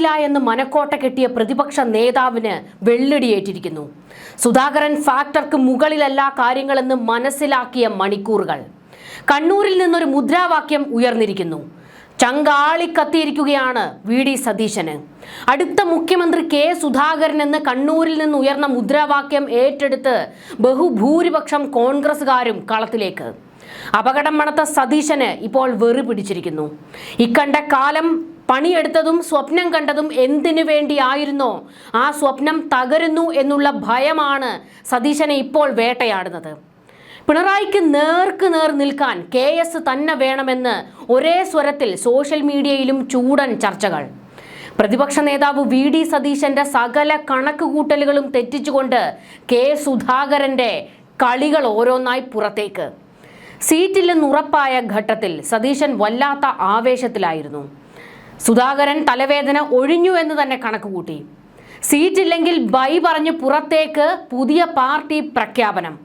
എന്ന് മനക്കോട്ട കെട്ടിയ പ്രതിപക്ഷ നേതാവിന് വെള്ളിടിയേറ്റിരിക്കുന്നു. സുധാകരൻ ഫാക്ടർക്ക് മുകളിലല്ല കാര്യങ്ങളെന്ന് മനസ്സിലാക്കിയ മണിക്കൂറുകൾ. കണ്ണൂരിൽ നിന്നൊരു മുദ്രാവാക്യം ഉയർന്നിരിക്കുന്നു. ചങ്കാളിക്കത്തിയിരിക്കുകയാണ് വി.ഡി. സതീശന്. അടുത്ത മുഖ്യമന്ത്രി കെ സുധാകരൻ എന്ന് കണ്ണൂരിൽ നിന്ന് ഉയർന്ന മുദ്രാവാക്യം ഏറ്റെടുത്ത് ബഹുഭൂരിപക്ഷം കോൺഗ്രസുകാരും കളത്തിലേക്ക്. അപകടം മണത്ത സതീശന് ഇപ്പോൾ വെറി പിടിച്ചിരിക്കുന്നു. ഇക്കണ്ട കാലം പണിയെടുത്തതും സ്വപ്നം കണ്ടതും എന്തിനു വേണ്ടിയായിരുന്നോ ആ സ്വപ്നം തകരുന്നു എന്നുള്ള ഭയമാണ് സതീശനെ ഇപ്പോൾ വേട്ടയാടുന്നത്. പിണറായിക്ക് നേർക്ക് നേർ നിൽക്കാൻ KS തന്നെ വേണമെന്ന് ഒരേ സ്വരത്തിൽ സോഷ്യൽ മീഡിയയിലും ചൂടൻ ചർച്ചകൾ. പ്രതിപക്ഷ നേതാവ് വി.ഡി. സതീശന്റെ സകല കണക്കുകൂട്ടലുകളും തെറ്റിച്ചുകൊണ്ട് കെ സുധാകരന്റെ കളികൾ ഓരോന്നായി പുറത്തേക്ക്. സീറ്റില്ലെന്നുറപ്പായ ഘട്ടത്തിൽ സതീശൻ വല്ലാത്ത ആവേശത്തിലായിരുന്നു. സുധാകരൻ തലവേദന ഒഴിഞ്ഞു എന്ന് തന്നെ കണക്കുകൂട്ടി. സീറ്റില്ലെങ്കിൽ ബൈ പറഞ്ഞ് പുറത്തേക്ക് പുതിയ പാർട്ടി പ്രഖ്യാപനം.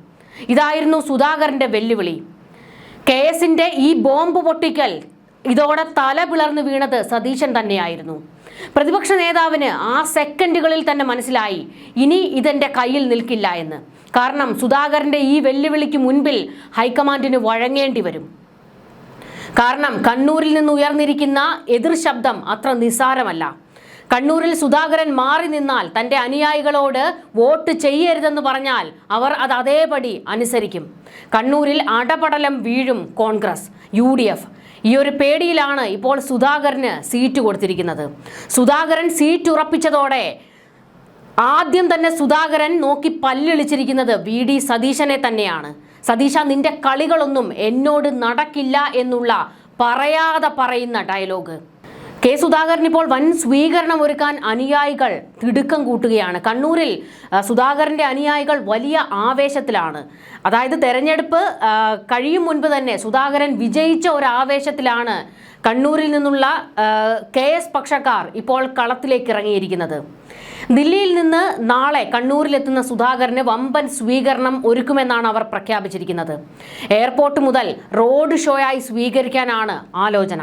ഇതായിരുന്നു സുധാകരന്റെ വെല്ലുവിളി. KSന്റെ ഈ ബോംബ് പൊട്ടിക്കൽ ഇതോടെ തല പിളർന്നു വീണത് സതീശൻ തന്നെയായിരുന്നു. പ്രതിപക്ഷ നേതാവിന് ആ സെക്കൻഡുകളിൽ തന്നെ മനസ്സിലായി ഇനി ഇതെന്റെ കയ്യിൽ നിൽക്കില്ല എന്ന്. കാരണം സുധാകരന്റെ ഈ വെല്ലുവിളിക്ക് മുൻപിൽ ഹൈക്കമാൻഡിന് വഴങ്ങേണ്ടി വരും. കാരണം കണ്ണൂരിൽ നിന്ന് ഉയർന്നിരിക്കുന്ന എതിർ ശബ്ദം അത്ര നിസ്സാരമല്ല. കണ്ണൂരിൽ സുധാകരൻ മാറി നിന്നാൽ തൻ്റെ അനുയായികളോട് വോട്ട് ചെയ്യരുതെന്ന് പറഞ്ഞാൽ അവർ അത് അതേപടി അനുസരിക്കും. കണ്ണൂരിൽ അടപടലം വീഴും കോൺഗ്രസ്, UDF. ഈ ഒരു പേടിയിലാണ് ഇപ്പോൾ സുധാകരന് സീറ്റ് കൊടുത്തിരിക്കുന്നത്. സുധാകരൻ സീറ്റ് ഉറപ്പിച്ചതോടെ ആദ്യം തന്നെ സുധാകരൻ നോക്കി പല്ലിളിച്ചിരിക്കുന്നത് വി.ഡി. സതീശനെ തന്നെയാണ്. സതീശ, നിന്റെ കളികളൊന്നും എന്നോട് നടക്കില്ല എന്നുള്ള പറയാതെ പറയുന്ന ഡയലോഗ്. കെ സുധാകരൻ ഇപ്പോൾ വൻ സ്വീകരണം ഒരുക്കാൻ അനുയായികൾ തിടുക്കം കൂട്ടുകയാണ്. കണ്ണൂരിൽ സുധാകരന്റെ അനുയായികൾ വലിയ ആവേശത്തിലാണ്. അതായത് തെരഞ്ഞെടുപ്പ് കഴിയും മുൻപ് തന്നെ സുധാകരൻ വിജയിച്ച ഒരു ആവേശത്തിലാണ് കണ്ണൂരിൽ നിന്നുള്ള KS പക്ഷക്കാർ ഇപ്പോൾ കളത്തിലേക്ക് ഇറങ്ങിയിരിക്കുന്നത്. ദില്ലിയിൽ നിന്ന് നാളെ കണ്ണൂരിലെത്തുന്ന സുധാകരന് വമ്പൻ സ്വീകരണം ഒരുക്കുമെന്നാണ് അവർ പ്രഖ്യാപിച്ചിരിക്കുന്നത്. എയർപോർട്ട് മുതൽ റോഡ് ഷോയായി സ്വീകരിക്കാനാണ് ആലോചന.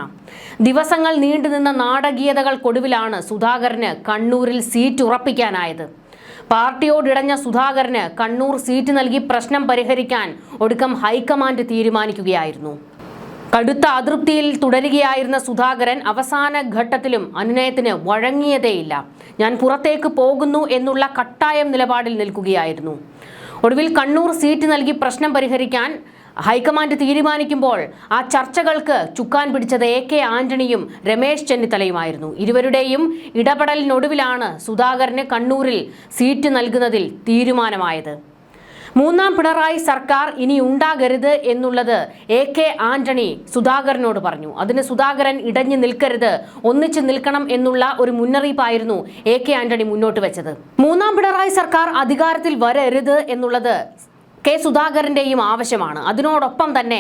ദിവസങ്ങൾ നീണ്ടുനിന്ന നാടകീയതകൾക്കൊടുവിലാണ് സുധാകരന് കണ്ണൂരിൽ സീറ്റ് ഉറപ്പിക്കാനായത്. പാർട്ടിയോടിടഞ്ഞ സുധാകരന് കണ്ണൂർ സീറ്റ് നൽകി പ്രശ്നം പരിഹരിക്കാൻ ഒടുക്കം ഹൈക്കമാൻഡ് തീരുമാനിക്കുകയായിരുന്നു. കടുത്ത അതൃപ്തിയിൽ തുടരുകയായിരുന്ന സുധാകരൻ അവസാന ഘട്ടത്തിലും അനുനയത്തിന് വഴങ്ങിയതേയില്ല. ഞാൻ പുറത്തേക്ക് പോകുന്നു എന്നുള്ള കട്ടായം നിലപാടിൽ നിൽക്കുകയായിരുന്നു. ഒടുവിൽ കണ്ണൂർ സീറ്റ് നൽകി പ്രശ്നം പരിഹരിക്കാൻ ഹൈക്കമാൻഡ് തീരുമാനിക്കുമ്പോൾ ആ ചർച്ചകൾക്ക് ചുക്കാൻ പിടിച്ചത് AK ആന്റണിയും രമേശ് ചെന്നിത്തലയുമായിരുന്നു. ഇരുവരുടെയും ഇടപെടലിനൊടുവിലാണ് സുധാകരന് കണ്ണൂരിൽ സീറ്റ് നൽകുന്നതിൽ തീരുമാനമായത്. മൂന്നാം പിണറായി സർക്കാർ ഇനി ഉണ്ടാകരുത് എന്നുള്ളത് AK ആന്റണി സുധാകരനോട് പറഞ്ഞു. അതിന് സുധാകരൻ ഇടഞ്ഞു നിൽക്കരുത്, ഒന്നിച്ചു നിൽക്കണം എന്നുള്ള ഒരു മുന്നറിയിപ്പായിരുന്നു AK ആന്റണി മുന്നോട്ട് വെച്ചത്. മൂന്നാം പിണറായി സർക്കാർ അധികാരത്തിൽ വരരുത് എന്നുള്ളത് കെ സുധാകരന്റെയും ആവശ്യമാണ്. അതിനോടൊപ്പം തന്നെ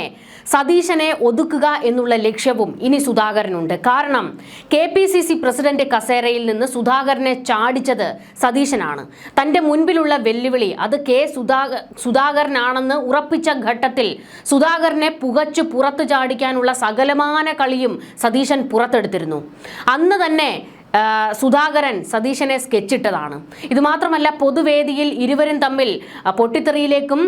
സതീശനെ ഒതുക്കുക എന്നുള്ള ലക്ഷ്യവും ഇനി സുധാകരനുണ്ട്. കാരണം KPCC പ്രസിഡന്റ് കസേരയിൽ നിന്ന് സുധാകരനെ ചാടിച്ചത് സതീശനാണ്. തൻ്റെ മുൻപിലുള്ള വെല്ലുവിളി അത് സുധാകരനാണെന്ന് ഉറപ്പിച്ച ഘട്ടത്തിൽ സുധാകരനെ പുകച്ചു പുറത്തു ചാടിക്കാനുള്ള സകലമാന കളിയും സതീശൻ പുറത്തെടുത്തിരുന്നു. അന്ന് തന്നെ സുധാകരൻ സതീശനെ സ്കെച്ചിട്ടതാണ്. ഇതുമാത്രമല്ല, പൊതുവേദിയിൽ ഇരുവരും തമ്മിൽ പൊട്ടിത്തെറിയിലേക്കും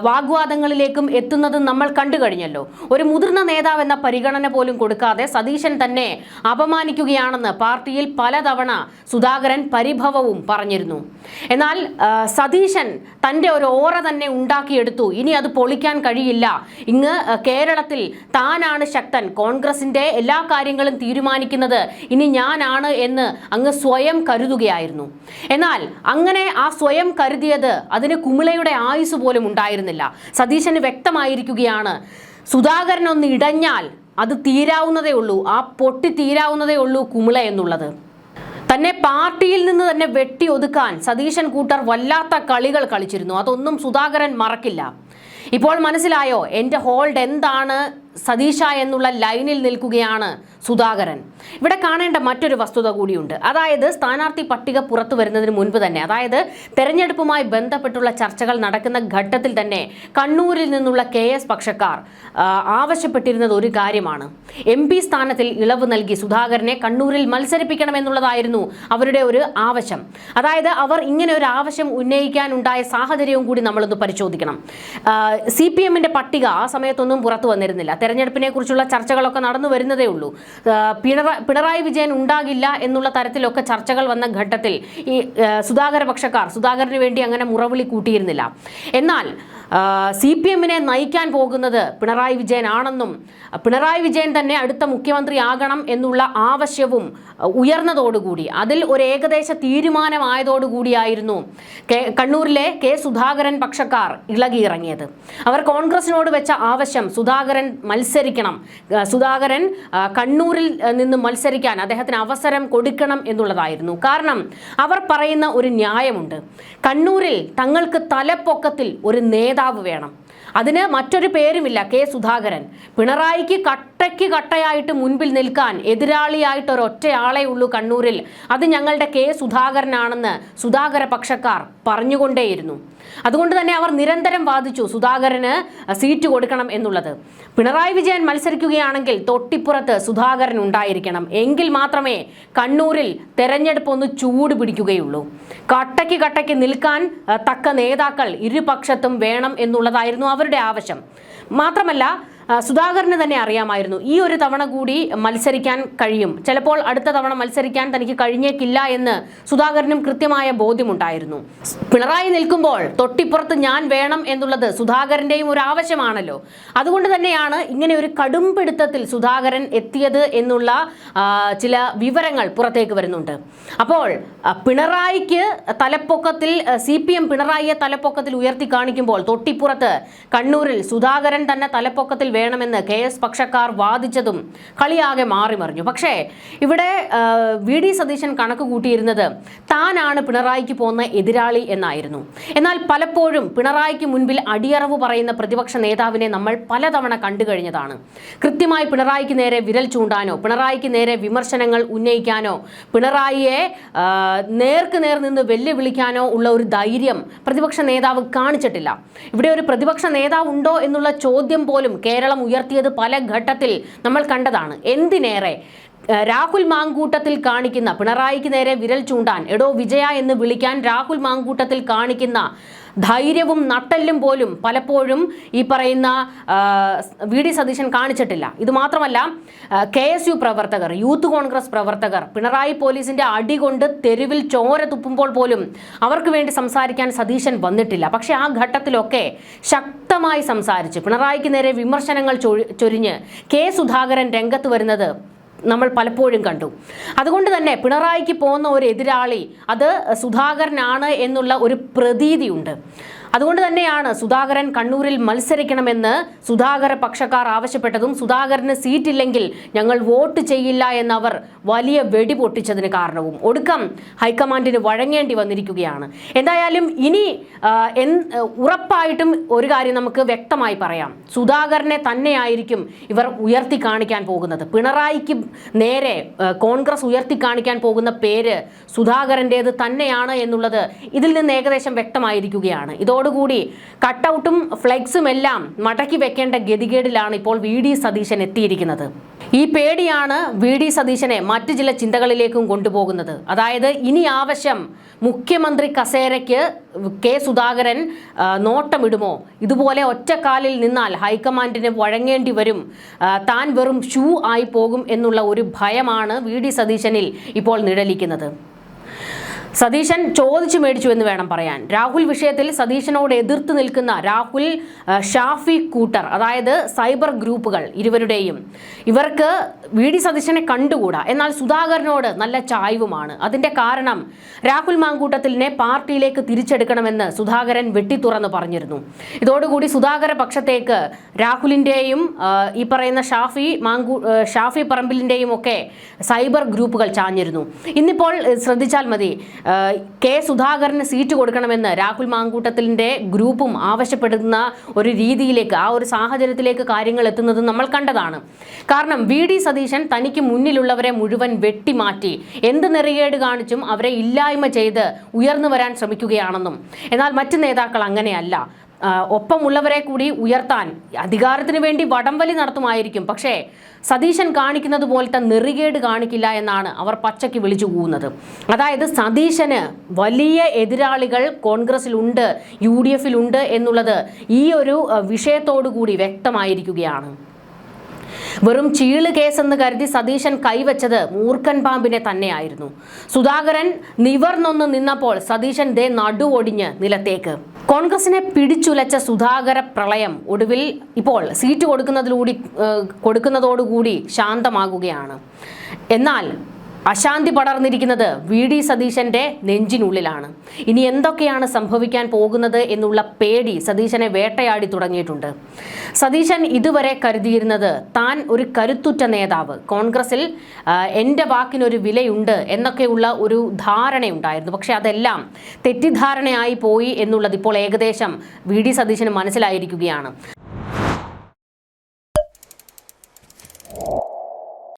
വാഗ്വാദങ്ങളിലേക്കും എത്തുന്നത് നമ്മൾ കണ്ടു കഴിഞ്ഞല്ലോ. ഒരു മുതിർന്ന നേതാവ് എന്ന പരിഗണന പോലും കൊടുക്കാതെ സതീശൻ തന്നെ അപമാനിക്കുകയാണെന്ന് പാർട്ടിയിൽ പലതവണ സുധാകരൻ പരിഭവവും പറഞ്ഞിരുന്നു. എന്നാൽ സതീശൻ തൻ്റെ ഒരു ഓറ തന്നെ ഉണ്ടാക്കിയെടുത്തു. ഇനി അത് പൊളിക്കാൻ കഴിയില്ല. ഇങ്ങ് കേരളത്തിൽ താനാണ് ശക്തൻ, കോൺഗ്രസിൻ്റെ എല്ലാ കാര്യങ്ങളും തീരുമാനിക്കുന്നത് ഇനി ഞാനാണ് എന്ന് അങ്ങ് സ്വയം കരുതുകയായിരുന്നു. എന്നാൽ അങ്ങനെ ആ സ്വയം കരുതിയത് അതിന് കുമിളയുടെ ആയുസ് പോലും ഉണ്ടായിരുന്നില്ല. സതീശന് വ്യക്തമായിരിക്കുകയാണ്, സുധാകരനൊന്ന് ഇടഞ്ഞാൽ അത് തീരാവുന്നതേ ഉള്ളൂ, ആ പൊട്ടി തീരാവുന്നതേ ഉള്ളൂ കുമിള എന്നുള്ളത്. തന്നെ പാർട്ടിയിൽ നിന്ന് തന്നെ വെട്ടി ഒതുക്കാൻ സതീശൻ കൂട്ടർ വല്ലാത്ത കളികൾ കളിച്ചിരുന്നു. അതൊന്നും സുധാകരൻ മറക്കില്ല. ഇപ്പോൾ മനസ്സിലായോ എൻ്റെ ഹോൾഡ് എന്താണ്? സതീശ എന്നുള്ള ലൈനിൽ നിൽക്കുകയാണ് സുധാകരൻ. ഇവിടെ കാണേണ്ട മറ്റൊരു വസ്തുത കൂടിയുണ്ട്. അതായത് സ്ഥാനാർത്ഥി പട്ടിക പുറത്തു വരുന്നതിന് മുൻപ് തന്നെ, അതായത് തെരഞ്ഞെടുപ്പുമായി ബന്ധപ്പെട്ടുള്ള ചർച്ചകൾ നടക്കുന്ന ഘട്ടത്തിൽ തന്നെ കണ്ണൂരിൽ നിന്നുള്ള KS പക്ഷക്കാർ ആവശ്യപ്പെട്ടിരുന്നത് ഒരു കാര്യമാണ്. MP സ്ഥാനത്തിൽ ഇളവ് നൽകി സുധാകരനെ കണ്ണൂരിൽ മത്സരിപ്പിക്കണമെന്നുള്ളതായിരുന്നു അവരുടെ ഒരു ആവശ്യം. അതായത് അവർ ഇങ്ങനെ ഒരു ആവശ്യം ഉന്നയിക്കാനുണ്ടായ സാഹചര്യവും കൂടി നമ്മളൊന്ന് പരിശോധിക്കണം. CPM-ന്റെ പട്ടിക ആ സമയത്തൊന്നും പുറത്തു വന്നിരുന്നില്ല. തെരഞ്ഞെടുപ്പിനെ കുറിച്ചുള്ള ചർച്ചകളൊക്കെ നടന്നു വരുന്നതേ ഉള്ളൂ. പിണറായി വിജയൻ ഉണ്ടാകില്ല എന്നുള്ള തരത്തിലൊക്കെ ചർച്ചകൾ വന്ന ഘട്ടത്തിൽ ഈ സുധാകര പക്ഷക്കാർ സുധാകരന് വേണ്ടി അങ്ങനെ മുറവിളി കൂട്ടിയിരുന്നില്ല. എന്നാൽ CPM-നെ നയിക്കാൻ പോകുന്നത് പിണറായി വിജയൻ ആണെന്നും പിണറായി വിജയൻ തന്നെ അടുത്ത മുഖ്യമന്ത്രിയാകണം എന്നുള്ള ആവശ്യവും ഉയർന്നതോടുകൂടി, അതിൽ ഒരു ഏകദേശ തീരുമാനമായതോടുകൂടിയായിരുന്നു കണ്ണൂരിലെ K. സുധാകരൻ പക്ഷക്കാർ ഇളകിയിറങ്ങിയത്. അവർ കോൺഗ്രസിനോട് വെച്ച ആവശ്യം സുധാകരൻ മത്സരിക്കണം, സുധാകരൻ കണ്ണൂരിൽ നിന്ന് മത്സരിക്കാൻ അദ്ദേഹത്തിന് അവസരം കൊടുക്കണം എന്നുള്ളതായിരുന്നു. കാരണം അവർ പറയുന്ന ഒരു ന്യായമുണ്ട്. കണ്ണൂരിൽ തങ്ങൾക്ക് തലപ്പൊക്കത്തിൽ ഒരു നേതാവ് വേണം. അതിന് മറ്റൊരു പേരുമില്ല, K. സുധാകരൻ. പിണറായിക്ക് കട്ടയായിട്ട് മുൻപിൽ നിൽക്കാൻ എതിരാളിയായിട്ട് ഒരൊറ്റയാളേ ഉള്ളൂ കണ്ണൂരിൽ. അത് ഞങ്ങളുടെ K. സുധാകരനാണെന്ന് സുധാകര പക്ഷക്കാർ പറഞ്ഞുകൊണ്ടേയിരുന്നു. അതുകൊണ്ട് തന്നെ അവർ നിരന്തരം വാദിച്ചു സുധാകരന് സീറ്റ് കൊടുക്കണം എന്നുള്ളത്. പിണറായി വിജയൻ മത്സരിക്കുകയാണെങ്കിൽ തൊട്ടിപ്പുറത്ത് സുധാകരൻ ഉണ്ടായിരിക്കണം. എങ്കിൽ മാത്രമേ കണ്ണൂരിൽ തെരഞ്ഞെടുപ്പ് ഒന്ന് ചൂട് പിടിക്കുകയുള്ളൂ. കട്ടയ്ക്ക് നിൽക്കാൻ തക്ക നേതാക്കൾ ഇരുപക്ഷത്തും വേണം എന്നുള്ളതായിരുന്നു അവരുടെ ആവശ്യം. മാത്രമല്ല സുധാകരന് തന്നെ അറിയാമായിരുന്നു ഈ ഒരു തവണ കൂടി മത്സരിക്കാൻ കഴിയും, ചിലപ്പോൾ അടുത്ത തവണ മത്സരിക്കാൻ തനിക്ക് കഴിഞ്ഞേക്കില്ല എന്ന് സുധാകരനും കൃത്യമായ ബോധ്യമുണ്ടായിരുന്നു. പിണറായി നിൽക്കുമ്പോൾ തൊട്ടിപ്പുറത്ത് ഞാൻ വേണം എന്നുള്ളത് സുധാകരന്റെയും ഒരു ആവശ്യമാണല്ലോ. അതുകൊണ്ട് തന്നെയാണ് ഇങ്ങനെ ഒരു കടുംപിടുത്തത്തിൽ സുധാകരൻ എത്തിയത് എന്നുള്ള ചില വിവരങ്ങൾ പുറത്തേക്ക് വരുന്നുണ്ട്. അപ്പോൾ പിണറായിക്ക് തലപ്പൊക്കത്തിൽ CPM പിണറായിയെ തലപ്പൊക്കത്തിൽ ഉയർത്തി കാണിക്കുമ്പോൾ തൊട്ടിപ്പുറത്ത് കണ്ണൂരിൽ സുധാകരൻ തന്നെ തലപ്പൊക്കത്തിൽ വേണമെന്ന് KS പക്ഷക്കാർ വാദിച്ചതും കളിയാകെ മാറിമറിഞ്ഞു. പക്ഷേ ഇവിടെ VD സതീശൻ കണക്ക് കൂട്ടിയിരുന്നത് താനാണ് പിണറായിക്ക് പോകുന്ന എതിരാളി എന്നായിരുന്നു. എന്നാൽ പലപ്പോഴും പിണറായിക്ക് മുൻപിൽ അടിയറവ് പറയുന്ന പ്രതിപക്ഷ നേതാവിനെ നമ്മൾ പലതവണ കണ്ടു കഴിഞ്ഞതാണ്. കൃത്യമായി പിണറായിക്ക് നേരെ വിരൽ ചൂണ്ടാനോ പിണറായിക്ക് നേരെ വിമർശനങ്ങൾ ഉന്നയിക്കാനോ പിണറായിയെ നേർക്ക് നേർ നിന്ന് വെല്ലുവിളിക്കാനോ ഉള്ള ഒരു ധൈര്യം പ്രതിപക്ഷ നേതാവ് കാണിച്ചിട്ടില്ല. ഇവിടെ ഒരു പ്രതിപക്ഷ നേതാവ് ഉണ്ടോ എന്നുള്ള ചോദ്യം പോലും കേരളം ഉയർത്തിയത് പല ഘട്ടത്തിൽ നമ്മൾ കണ്ടതാണ്. എന്തിനേറെ രാഹുൽ മാങ്കൂട്ടത്തിൽ കാണിക്കുന്ന പിണറായിക്ക് നേരെ വിരൽ ചൂണ്ടാൻ എടോ വിജയ എന്ന് വിളിക്കാൻ രാഹുൽ മാങ്കൂട്ടത്തിൽ കാണിക്കുന്ന ധൈര്യവും നട്ടെല്ലും പോലും പലപ്പോഴും ഈ പറയുന്ന VD സതീശൻ കാണിച്ചിട്ടില്ല. ഇതുമാത്രമല്ല KSU പ്രവർത്തകർ, യൂത്ത് കോൺഗ്രസ് പ്രവർത്തകർ പിണറായി പോലീസിന്റെ അടികൊണ്ട് തെരുവിൽ ചോര തുപ്പുമ്പോൾ പോലും അവർക്ക് വേണ്ടി സംസാരിക്കാൻ സതീശൻ വന്നിട്ടില്ല. പക്ഷെ ആ ഘട്ടത്തിലൊക്കെ ശക്തമായി സംസാരിച്ച് പിണറായിക്ക് നേരെ വിമർശനങ്ങൾ ചൊരിഞ്ഞ് K. സുധാകരൻ രംഗത്ത് വരുന്നത് നമ്മൾ പലപ്പോഴും കണ്ടു. അതുകൊണ്ട് തന്നെ പിണറായിക്ക് പോകുന്ന ഒരു എതിരാളി അത് സുധാകരനാണ് എന്നുള്ള ഒരു പ്രതീതിയുണ്ട്. അതുകൊണ്ട് തന്നെയാണ് സുധാകരൻ കണ്ണൂരിൽ മത്സരിക്കണമെന്ന് സുധാകര പക്ഷക്കാർ ആവശ്യപ്പെട്ടതും സുധാകരന് സീറ്റില്ലെങ്കിൽ ഞങ്ങൾ വോട്ട് ചെയ്യില്ല എന്നവർ വലിയ വെടി പൊട്ടിച്ചതിന് കാരണവും. ഒടുക്കം ഹൈക്കമാൻഡിന് വഴങ്ങേണ്ടി വന്നിരിക്കുകയാണ്. എന്തായാലും ഇനി ഉറപ്പായിട്ടും ഒരു കാര്യം നമുക്ക് വ്യക്തമായി പറയാം, സുധാകരനെ തന്നെയായിരിക്കും ഇവർ ഉയർത്തി കാണിക്കാൻ പോകുന്നത്. പിണറായിക്ക് നേരെ കോൺഗ്രസ് ഉയർത്തി കാണിക്കാൻ പോകുന്ന പേര് സുധാകരൻ്റേത് തന്നെയാണ് എന്നുള്ളത് ഇതിൽ നിന്ന് ഏകദേശം വ്യക്തമായിരിക്കുകയാണ്. ഇതോടുകൂടി കട്ടൗട്ടും ഫ്ലെക്സും എല്ലാം മടക്കി വെക്കേണ്ട ഗതികേടിലാണ് ഇപ്പോൾ VD സതീശൻ എത്തിയിരിക്കുന്നത്. ഈ പേടിയാണ് VD സതീശനെ മറ്റു ചില ചിന്തകളിലേക്കും കൊണ്ടുപോകുന്നത്. അതായത് ഇനി ആവശ്യം മുഖ്യമന്ത്രി കസേരയ്ക്ക് K. സുധാകരൻ നോട്ടമിടുമോ, ഇതുപോലെ ഒറ്റക്കാലിൽ നിന്നാൽ ഹൈക്കമാൻഡിന് വഴങ്ങേണ്ടി വരും, താൻ വെറും ഷൂ ആയി പോകും എന്നുള്ള ഒരു ഭയമാണ് VD സതീശനിൽ ഇപ്പോൾ നിഴലിക്കുന്നത്. സതീശൻ ചോദിച്ചു മേടിച്ചു എന്ന് വേണം പറയാൻ. രാഹുൽ വിഷയത്തിൽ സതീശനോട് എതിർത്ത് നിൽക്കുന്ന രാഹുൽ ഷാഫി കൂട്ടർ, അതായത് സൈബർ ഗ്രൂപ്പുകൾ ഇരുവരുടെയും, ഇവർക്ക് VD സതീശനെ കണ്ടുകൂടാ. എന്നാൽ സുധാകരനോട് നല്ല ചായ്വുമാണ്. അതിന്റെ കാരണം രാഹുൽ മാങ്കൂട്ടത്തിലിനെ പാർട്ടിയിലേക്ക് തിരിച്ചെടുക്കണമെന്ന് സുധാകരൻ വെട്ടിത്തുറന്ന് പറഞ്ഞിരുന്നു. ഇതോടുകൂടി സുധാകര പക്ഷത്തേക്ക് രാഹുലിൻ്റെയും ഈ പറയുന്ന ഷാഫി പറമ്പിലിൻ്റെയും ഒക്കെ സൈബർ ഗ്രൂപ്പുകൾ ചാഞ്ഞിരുന്നു. ഇന്നിപ്പോൾ ശ്രദ്ധിച്ചാൽ മതി, കെ സുധാകരന് സീറ്റ് കൊടുക്കണമെന്ന് രാഹുൽ മാങ്കൂട്ടത്തിലിൻ്റെ ഗ്രൂപ്പും ആവശ്യപ്പെടുന്ന ഒരു രീതിയിലേക്ക്, ആ ഒരു സാഹചര്യത്തിലേക്ക് കാര്യങ്ങൾ എത്തുന്നത് നമ്മൾ കണ്ടതാണ്. കാരണം VD സതീശൻ തനിക്ക് മുന്നിലുള്ളവരെ മുഴുവൻ വെട്ടിമാറ്റി എന്ത് നെറികേട് കാണിച്ചും അവരെ ഇല്ലായ്മ ചെയ്ത് ഉയർന്നു വരാൻ ശ്രമിക്കുകയാണെന്നും, എന്നാൽ മറ്റ് നേതാക്കൾ അങ്ങനെയല്ല, ഒപ്പമുള്ളവരെ കൂടി ഉയർത്താൻ അധികാരത്തിന് വേണ്ടി വടംവലി നടത്തുമായിരിക്കും, പക്ഷേ സതീശൻ കാണിക്കുന്നത് പോലത്തെ നെറികേട് കാണിക്കില്ല എന്നാണ് അവർ പച്ചയ്ക്ക് വിളിച്ചു കൂവുന്നത്. അതായത് സതീശന് വലിയ എതിരാളികൾ കോൺഗ്രസിലുണ്ട്, UDFിലുണ്ട് എന്നുള്ളത് ഈ ഒരു വിഷയത്തോടു കൂടി വ്യക്തമായിരിക്കുകയാണ്. വെറും ചീള് കേസെന്ന് കരുതി സതീശൻ കൈവച്ചത് മൂർഖൻ പാമ്പിനെ തന്നെയായിരുന്നു. സുധാകരൻ നിവർന്നൊന്ന് നിന്നപ്പോൾ സതീശൻ ദേ നടുവൊടിഞ്ഞ് നിലത്തേക്ക്. കോൺഗ്രസിനെ പിടിച്ചുലച്ച സുധാകര പ്രളയം ഒടുവിൽ ഇപ്പോൾ സീറ്റ് കൊടുക്കുന്നതോടുകൂടി ശാന്തമാകുകയാണ്. എന്നാൽ അശാന്തി പടർന്നിരിക്കുന്നത് VD സതീശന്റെ നെഞ്ചിനുള്ളിലാണ്. ഇനി എന്തൊക്കെയാണ് സംഭവിക്കാൻ പോകുന്നത് എന്നുള്ള പേടി സതീശനെ വേട്ടയാടി തുടങ്ങിയിട്ടുണ്ട്. സതീശൻ ഇതുവരെ കരുതിയിരുന്നത് താൻ ഒരു കരുത്തുറ്റ നേതാവ്, കോൺഗ്രസിൽ എൻ്റെ വാക്കിനൊരു വിലയുണ്ട് എന്നൊക്കെയുള്ള ഒരു ധാരണയുണ്ടായിരുന്നു. പക്ഷെ അതെല്ലാം തെറ്റിദ്ധാരണയായി പോയി എന്നുള്ളത് ഇപ്പോൾ ഏകദേശം VD സതീശന് മനസ്സിലായിരിക്കുകയാണ്.